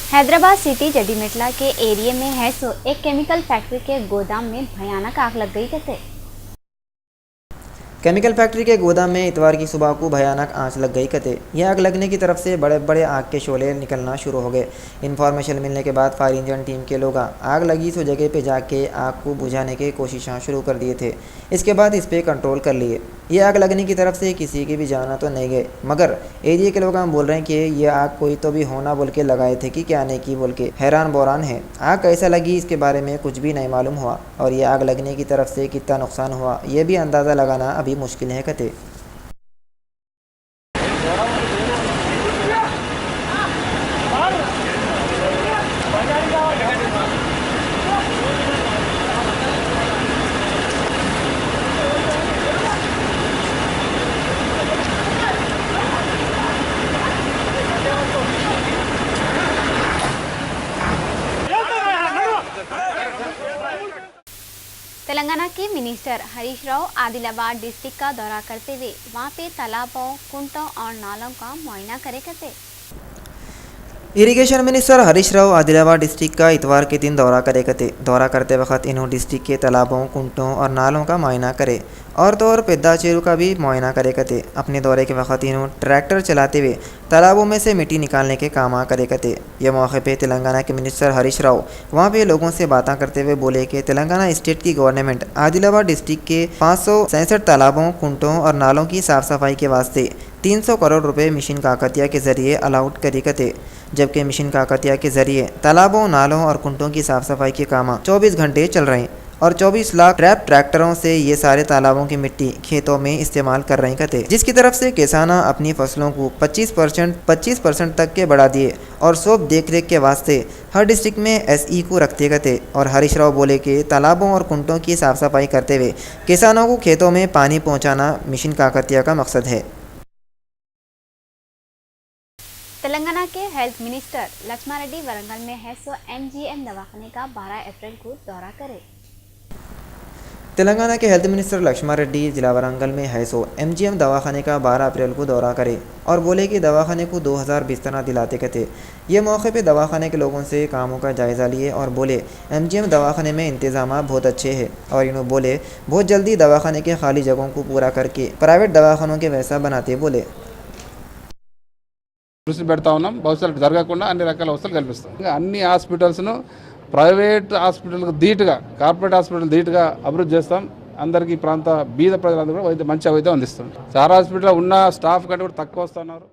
Hyderabad city जडीमेटला के area में है सो एक केमिकल फैक्ट्री के गोदाम में भयानक आग लग गई कहते। केमिकल फैक्ट्री के गोदाम में इतवार की सुबह को भयानक आंच लग गई कते। यह आग लगने की तरफ से बड़े बड़े आग के शोले निकलना शुरू हो गए। इन्फॉर्मेशन मिलने के बाद फायर इंजन टीम के लोग आग लगी सो जगह पे जाके आग को बुझाने की कोशिशें शुरू कर दिए थे। इसके बाद इस पर कंट्रोल कर लिए। यह आग लगने की तरफ से किसी की भी जाना तो नहीं गए, मगर एरिया के लोग बोल रहे हैं कि यह आग कोई तो भी होना बोल के लगाए थे कि क्या नहीं की बोल के हैरान बोरान है। आग कैसा लगी इसके बारे में कुछ भी नहीं मालूम हुआ और यह आग लगने की तरफ से कितना नुकसान हुआ यह भी अंदाज़ा लगाना अभी मुश्किल है कहते। तेलंगाना के मिनिस्टर हरीश राव आदिलाबाद डिस्ट्रिक्ट का दौरा करते हुए वहां पे तालाबों, कुंटों और नालों का मुआयना करे करते। Irrigation minister Harish Rao Adilabad district का इतवार के दिन दौरा करे कते। दौरा करते वक्त इन्होंने डिस्ट्रिक्ट के तालाबों, कुंटों और नालों का मुआयना करे और तो और पेद्दा चेरू का भी मुआयना करे कते। अपने दौरे के वक्त इन्होंने ट्रैक्टर चलाते हुए तालाबों में से मिट्टी निकालने के काम करे कते। यह मौके पे तेलंगाना के मिनिस्टर हरीश राव वहाँ पे लोगों से बातें करते हुए बोले कि तेलंगाना स्टेट की गवर्नमेंट आदिलाबाद डिस्ट्रिक्ट के 567 तालाबों, कुंटों और नालों की साफ़ सफाई के वास्ते 300 करोड़ रुपए मिशन काकतिया के जरिए अलाउट करी कते। जबकि मिशन काकतिया के जरिए तालाबों, नालों और कुंटों की साफ सफाई के काम 24 घंटे चल रहे हैं और 24 लाख ट्रैक्टरों से ये सारे तालाबों की मिट्टी खेतों में इस्तेमाल कर रहे कते, जिसकी तरफ से किसाना अपनी फसलों को 25% तक के बढ़ा दिए और सोप देख रेख के वास्ते हर डिस्ट्रिक्ट में SE को रखते कते। और हरीश राव बोले कि तालाबों और कुंटों की साफ सफाई करते हुए किसानों को खेतों में पानी पहुँचाना मिशन काकतिया का मकसद है। तेलंगाना के हेल्थ मिनिस्टर लक्ष्मण रेड्डी वरंगल में है सो MGM दवाखाने का 12 अप्रैल को दौरा करे। तेलंगाना के हेल्थ मिनिस्टर लक्ष्मण रेड्डी जिला वरंगल में है सो MGM दवाखाने का 12 अप्रैल को दौरा करे और बोले कि दवाखाने को 2000 बिस्तर दिलाते कहते। ये मौके पे दवाखाने के लोगों से कामों का जायज़ा लिए और बोले MGM दवाखाने में इंतज़ाम बहुत अच्छे हैं और इन्होंने बोले बहुत जल्दी दवाखाने के खाली जगहों को पूरा करके प्राइवेट दवाखानों के वैसा बनाते बोले। దృష్టి పెడతా ఉన్నాం, భవిష్యత్తు జరగకుండా అన్ని రకాల వసతులు కల్పిస్తాం. అన్ని హాస్పిటల్స్ను ప్రైవేట్ హాస్పిటల్కు ధీటుగా, కార్పొరేట్ హాస్పిటల్ ధీటుగా అభివృద్ధి చేస్తాం. అందరికీ ప్రాంత బీద ప్రజలందరూ కూడా మంచి వైద్యం అందిస్తాం. చాలా హాస్పిటల్లో ఉన్న స్టాఫ్ కంటే కూడా తక్కువ వస్తున్నారు.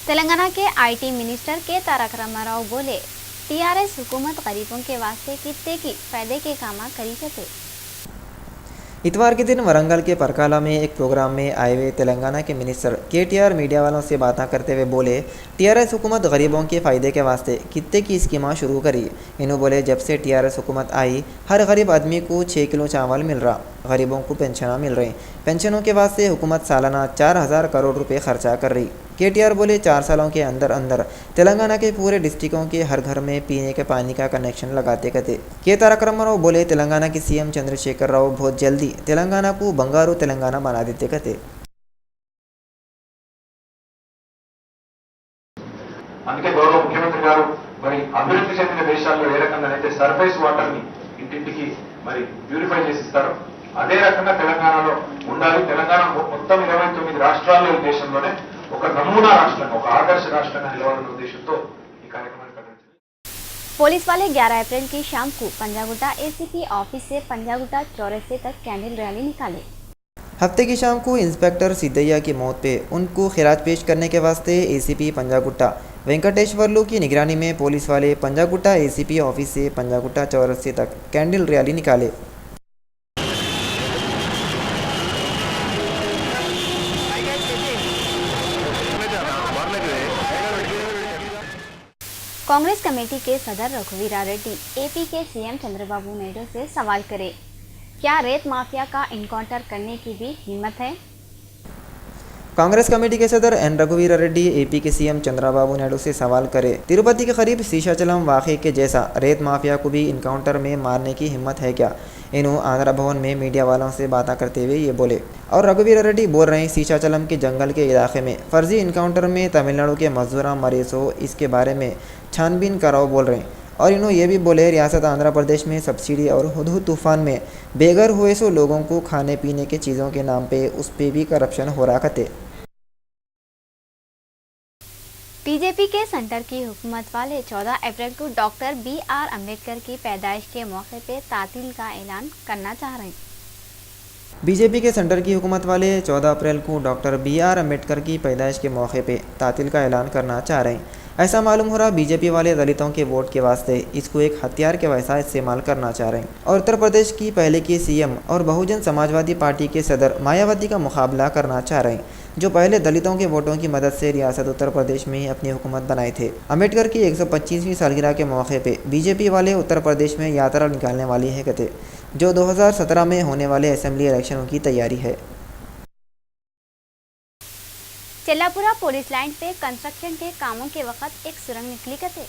तेलंगाना के IT मिनिस्टर के तारक रामाराव बोले TRS हुकूमत गरीबों के वास्ते कितने की फायदे के काम करी करते। इतवार के दिन वरंगल के परकाला में एक प्रोग्राम में आए हुए तेलंगाना के मिनिस्टर KTR मीडिया वालों से बातें करते हुए बोले TRS हुकूमत गरीबों के फ़ायदे के वास्ते कितने की स्कीमा शुरू करी। इन्होंने बोले जब से TRS हुकूमत आई हर गरीब आदमी को 6 किलो चावल मिल रहा, गरीबों को पेंशन मिल रही। पेंशनों के वास्ते हुकूमत सालाना 4000 करोड़ रुपए खर्चा कर रही। KTR बोले 4 सालों के अंदर अंदर तेलंगाना के पूरे डिस्ट्रिक्टों के हर घर में पीने के पानी का कनेक्शन लगाते कहते। के तारक रामाराव बोले तेलंगाना के CM चंद्रशेखर राव बहुत जल्दी तेलंगाना को बंगारू तेलंगाना बना देते कहते। అందుకే గౌరవ ముఖ్యమంత్రి గారు మరి అభివృద్ధి చెందిన దేశాల్లో ఏ రకంగా అయితే సర్ఫేస్ వాటర్ ని ఇంటింటికి మరి ప్యూరిఫై చేసి ఇస్తారో అదే రకంగా తెలంగాణలో ఉండాలి. తెలంగాణ మొత్తం 29 రాష్ట్రాల్లో ఈ దేశంలోనే ఒక నమూనా రాష్ట్రంగా, ఒక ఆదర్శ రాష్ట్రంగా నిలవాలనే ఉద్దేశంతో ఈ కార్యక్రమాన్ని ప్రకటించారు. पुलिस वाले 11 अप्रैल की शाम को पंजागुट्टा ACP ऑफिस से पंजागुट्टा चौराहे तक कैंडल रैली निकाले। हफ्ते की शाम को इंस्पेक्टर सिद्धैया की मौत पे उनको खिराज पेश करने के वास्ते ACP पंजागुट्टा वेंकटेश्वरलू की निगरानी में पुलिस वाले पंजागुट्टा ACP ऑफिस से पंजागुट्टा चौराहे तक कैंडल रैली निकाले। कांग्रेस कमेटी के सदर रघुवीरा रेड्डी AP के CM चंद्रबाबू नायडू से सवाल करे, क्या रेत माफिया का इनकाउंटर करने की भी हिम्मत है। कांग्रेस कमेटी के सदर N रघुवीरा रेड्डी AP के CM चंद्रबाबू नायडू से सवाल करे, तिरुपति के करीब शीशाचलम वाक़े के जैसा रेत माफिया को भी इनकाउंटर में मारने की हिम्मत है क्या। इन्हों आंध्रा भवन में मीडिया वालों से बातें करते हुए ये बोले। और रघुवीरा रेड्डी बोल रहे हैं शीशाचलम के जंगल के इलाके में फर्जी इनकाउंटर में तमिलनाडु के मजदूरा मरे सो इसके बारे में छानबीन कराओ बोल रहे हैं। और इन्हों ये भी बोले रियासत आंध्र प्रदेश में सब्सिडी और हुदहुद तूफ़ान में बेघर हुए सो लोगों को खाने पीने के चीज़ों के नाम पे उस पे भी करप्शन हो रहा कते। बीजेपी के सेंटर की हुकूमत वाले 14 अप्रैल को डॉक्टर BR अम्बेडकर की पैदाइश के मौके पे तातील का ऐलान करना चाह रहे हैं। बीजेपी के सेंटर की हुकूमत वाले 14 अप्रैल को डॉक्टर BR अम्बेडकर की पैदाइश के मौके पे तातील का ऐलान करना चाह रहे हैं। ऐसा मालूम हो रहा बीजेपी वाले दलितों के वोट के वास्ते इसको एक हथियार के वैसा इस्तेमाल करना चाह रहे हैं और उत्तर प्रदेश की पहले की CM और बहुजन समाजवादी पार्टी के सदर मायावती का मुकाबला करना चाह रहे हैं, जो पहले दलितों के वोटों की मदद से रियासत उत्तर प्रदेश में ही अपनी हुकूमत बनाए थे। अम्बेडकर की 125वीं सालगिरह के मौके पे बीजेपी वाले उत्तर प्रदेश में यात्रा निकालने वाली है कते, जो 2017 में होने वाले असेंबली इलेक्शनों की तैयारी है। चेल्लापुरा पुलिस लाइन पे कंस्ट्रक्शन के कामों के वक्त एक सुरंग निकली कते।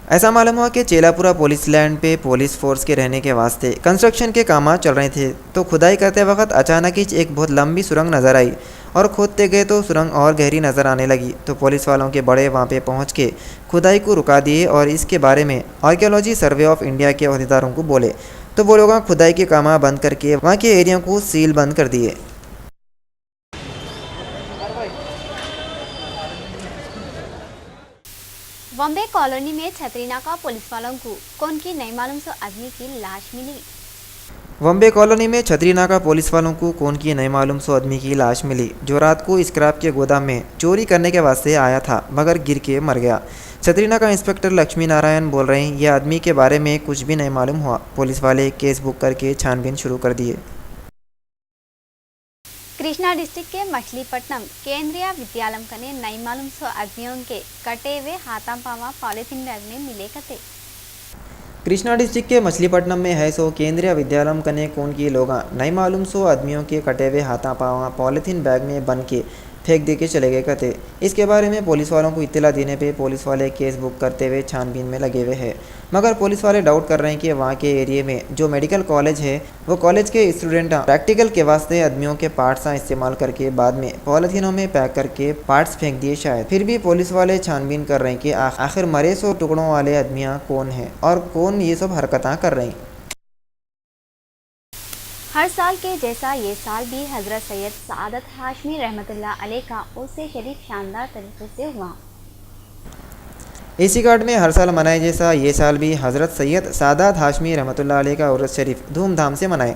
ऐसा मालूम हुआ कि चेलापुरा पुलिस लैंड पे पुलिस फोर्स के रहने के वास्ते कंस्ट्रक्शन के काम चल रहे थे, तो खुदाई करते वक्त अचानक ही एक बहुत लंबी सुरंग नज़र आई और खोदते गए तो सुरंग और गहरी नज़र आने लगी। तो पुलिस वालों के बड़े वहाँ पे पहुँच के खुदाई को रुका दिए और इसके बारे में आर्कियोलॉजी सर्वे ऑफ इंडिया के अहदेदारों को बोले, तो वो लोग खुदाई के काम बंद करके वहाँ के एरिया को सील बंद कर दिए। बॉम्बे कॉलोनी में छतरीनाका पुलिस वालों को कौन की नहीं मालूम सो आदमी की लाश मिली। बॉम्बे कॉलोनी में छतरीनाका पुलिस वालों को कौन की नहीं मालूम सो आदमी की लाश मिली, जो रात को स्क्रैप के गोदाम में चोरी करने के वास्ते आया था मगर गिर के मर गया। छतरीनाका इंस्पेक्टर लक्ष्मी नारायण बोल रहे हैं, यह आदमी के बारे में कुछ भी नहीं मालूम हुआ। पुलिस वाले केस बुक करके छानबीन शुरू कर दिए। कृष्णा डिस्ट्रिक्ट के मछलीपट्टनम केंद्रीय विद्यालय कने नई मालूम सो आदमियों के कटे हुए हाथा पावा पॉलिथीन बैग में मिले कते। कृष्णा डिस्ट्रिक्ट के मछलीपट्टनम में है सो केंद्रीय विद्यालय कने कौन की लोग नई मालूम सो आदमियों के कटे हुए हाथा पावा पॉलिथीन बैग में बन के फेंक दे के चले गए कते। इसके बारे में पुलिस वालों को इत्तला देने पे पुलिस वाले केस बुक करते हुए छानबीन में लगे हुए हैं, मगर पुलिस वाले डाउट कर रहे हैं कि वहाँ के एरिया में जो मेडिकल कॉलेज है वो कॉलेज के स्टूडेंट प्रैक्टिकल के वास्ते आदमियों के पार्ट्स इस्तेमाल करके बाद में पॉलिथीनों में पैक करके पार्ट्स फेंक दिए शायद। फिर भी पुलिस वाले छानबीन कर रहे हैं कि आखिर मरे सो टुकड़ों वाले आदमियाँ कौन हैं और कौन ये सब हरकतें कर रहे हैं। हर साल के जैसा ये साल भी हजरत सैयद सादत हाशमी रहमतुल्लाह अलैह का उर्से शरीफ शानदार तरीके से हुआ। AC कार्ड में हर साल मनाए जैसा ये साल भी हजरत सैयद सादत हाशमी रहमतुल्लाह अलैह का उर्स शरीफ धूमधाम से मनाए।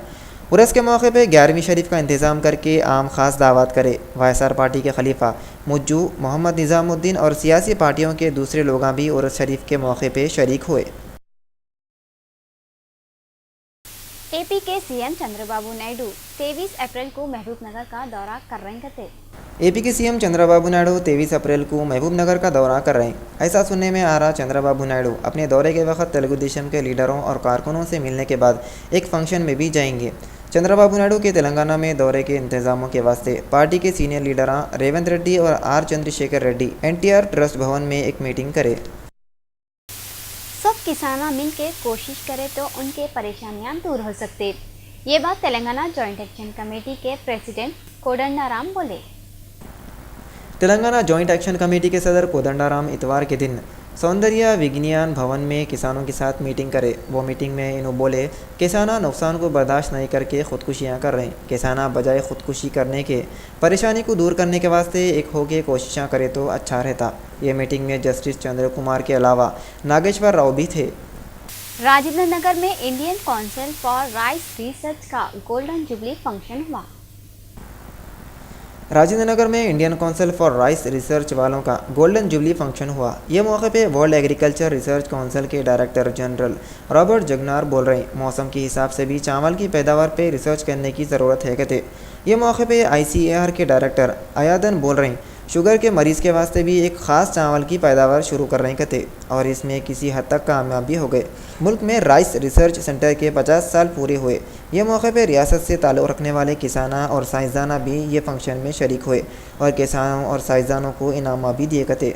उर्स के मौके पे 11वीं शरीफ का इंतज़ाम करके आम खास दावत करे। वायसार पार्टी के खलीफा मुज्जू मोहम्मद निज़ामुद्दीन और सियासी पार्टियों के दूसरे लोग भी उर्स शरीफ के मौके पे शरीक हुए। AP के CM चंद्रबाबू नायडू 23 अप्रैल को महबूबनगर का दौरा कर रहे थे। AP के CM चंद्रबाबू नायडू 23 अप्रैल को महबूबनगर का दौरा कर रहे हैं। ऐसा सुनने में आ रहा चंद्रबाबू नायडू अपने दौरे के वक्त तेलुगु देशम के लीडरों और कारकुनों से मिलने के बाद एक फंक्शन में भी जाएंगे। चंद्रबाबू नायडू के तेलंगाना में दौरे के इंतजामों के वास्ते पार्टी के सीनियर लीडर रेवंत रेड्डी और R Chandrashekhar Reddy NTR trust भवन में एक मीटिंग करे। सब किसाना मिल के कोशिश करे तो उनके परेशानियां दूर हो सकते। ये बात तेलंगाना जॉइंट एक्शन कमेटी के प्रेसिडेंट कोदंडाराम बोले। तेलंगाना जॉइंट एक्शन कमेटी के सदर कोदंडाराम इतवार के दिन सौंदर्य विज्ञान भवन में किसानों के साथ मीटिंग करे। वो मीटिंग में इन्हों बोले किसाना नुकसान को बर्दाश्त नहीं करके ख़ुदकुशियाँ कर रहे हैं। किसाना बजाय ख़ुदकुशी करने के परेशानी को दूर करने के वास्ते एक होके कोशिशें करे तो अच्छा रहता। ये मीटिंग में जस्टिस चंद्र कुमार के अलावा नागेश्वर राव भी थे। राजेंद्र नगर में Indian council for rice research का गोल्डन जुबली फंक्शन हुआ। राजेंद्र नगर में Indian council for rice research वालों का गोल्डन जुबली फंक्शन हुआ। ये मौके पे वर्ल्ड एग्रीकल्चर रिसर्च काउंसिल के डायरेक्टर जनरल रॉबर्ट जगनार बोल रहे हैं, मौसम के हिसाब से भी चावल की पैदावार पे रिसर्च करने की ज़रूरत है कहते। ये मौके पे ICAR के डायरेक्टर अयादन बोल रहे हैं, शुगर के मरीज़ के वास्ते भी एक ख़ास चावल की पैदावार शुरू कर रहे हैं कहते और इसमें किसी हद तक कामयाब भी हो गए। मुल्क में राइस रिसर्च सेंटर के 50 साल पूरे हुए। ये मौके पर रियासत से ताल्लुक़ रखने वाले किसाना और साइंसदाना भी ये फंक्शन में शरीक हुए और किसानों और साइंसदानों को इनाम भी दिए कहते।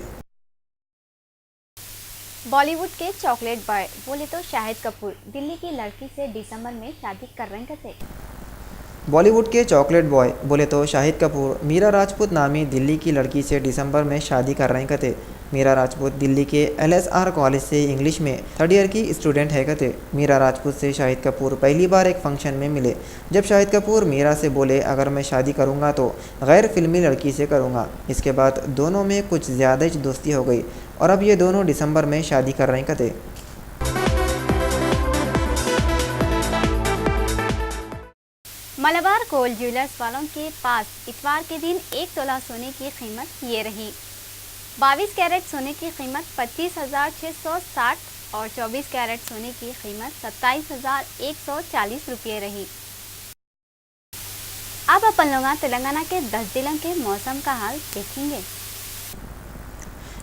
बॉलीवुड के चॉकलेट बॉय बोले तो शाहिद कपूर दिल्ली की लड़की से दिसंबर में शादी कर रहे थे। बॉलीवुड के चॉकलेट बॉय बोले तो शाहिद कपूर मीरा राजपूत नामी दिल्ली की लड़की से दिसंबर में शादी कर रहे थे। मीरा राजपूत दिल्ली के LSR कॉलेज से इंग्लिश में 3rd ईयर की स्टूडेंट है कहते। मीरा राजपूत से शाहिद कपूर पहली बार एक फंक्शन में मिले, जब शाहिद कपूर मीरा से बोले अगर मैं शादी करूँगा तो गैर फिल्मी लड़की से करूँगा। इसके बाद दोनों में कुछ ज़्यादा ही दोस्ती हो गई और अब ये दोनों दिसंबर में शादी कर रहे कहते। मलाबार गोल्ड ज्वेलर्स वालों के पास इतवार के दिन 1 तोला सोने की कीमत ये रही। 22 कैरेट सोने की कीमत 25,660 और 24 कैरेट सोने की कीमत 27,140 रुपये रही। अब अपन लोग तेलंगाना के 10 जिलों के मौसम का हाल देखेंगे।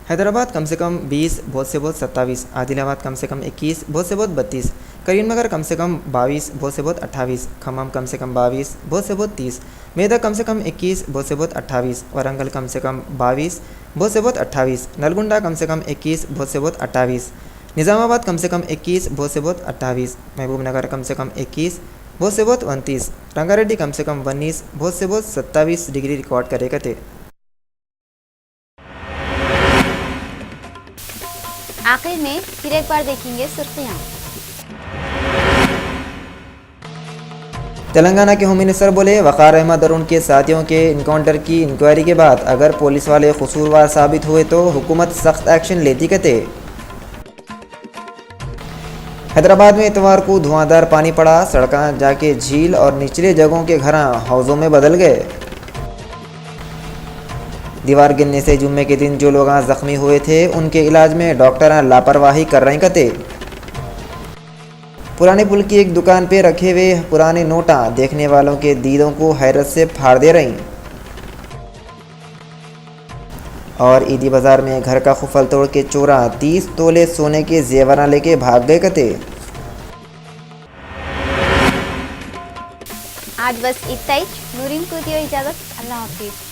हैदराबाद कम से कम 20, बहुत से बहुत 27, आदिलाबाद कम से कम 21, बहुत से बहुत 32, करीमनगर कम से कम 22, बहुत से बहुत 28, खम्मम कम से कम 22, बहुत से बहुत 30, मेदक कम से कम 21, बहुत से बहुत 28, वरंगल कम से कम 22, बहुत से बहुत 28, नलगुंडा कम से कम 21, बहुत से बहुत 28, निज़ामाबाद कम से कम 21, बहुत से बहुत 28, महबूबनगर कम से कम 21, बहुत से बहुत 29, रंगारेड्डी कम से कम 19, बहुत से बहुत 27 डिग्री रिकॉर्ड करे थे। आखिर में फिर एक बार देखेंगे सुर्खियाँ। तेलंगाना के होम मिनिस्टर बोले वक़ार अहमद और उनके साथियों के इनकाउंटर की इंक्वायरी के बाद अगर पुलिस वाले कसूरवार साबित हुए तो हुकूमत सख्त एक्शन लेती कहते। हैदराबाद में इतवार को धुआंधार पानी पड़ा, सड़कें जाके झील और निचले जगहों के घर हौज़ों में बदल गए। दीवार गिरने से जुम्मे के दिन जो लोग जख्मी हुए थे उनके इलाज में डॉक्टर लापरवाही कर रहे कहते। पुराने पुल की एक दुकान पे रखे हुए पुराने नोटा देखने वालों के दीदों को हैरत से फाड़ दे रही। और ईदी बाज़ार में घर का खुफल तोड़ के चोरा 30 तोले सोने के जेवरा लेके भाग गए कहते। आज बस इतना ही। नूरीन को दियो इजाज़त। अल्लाह हाफिज़।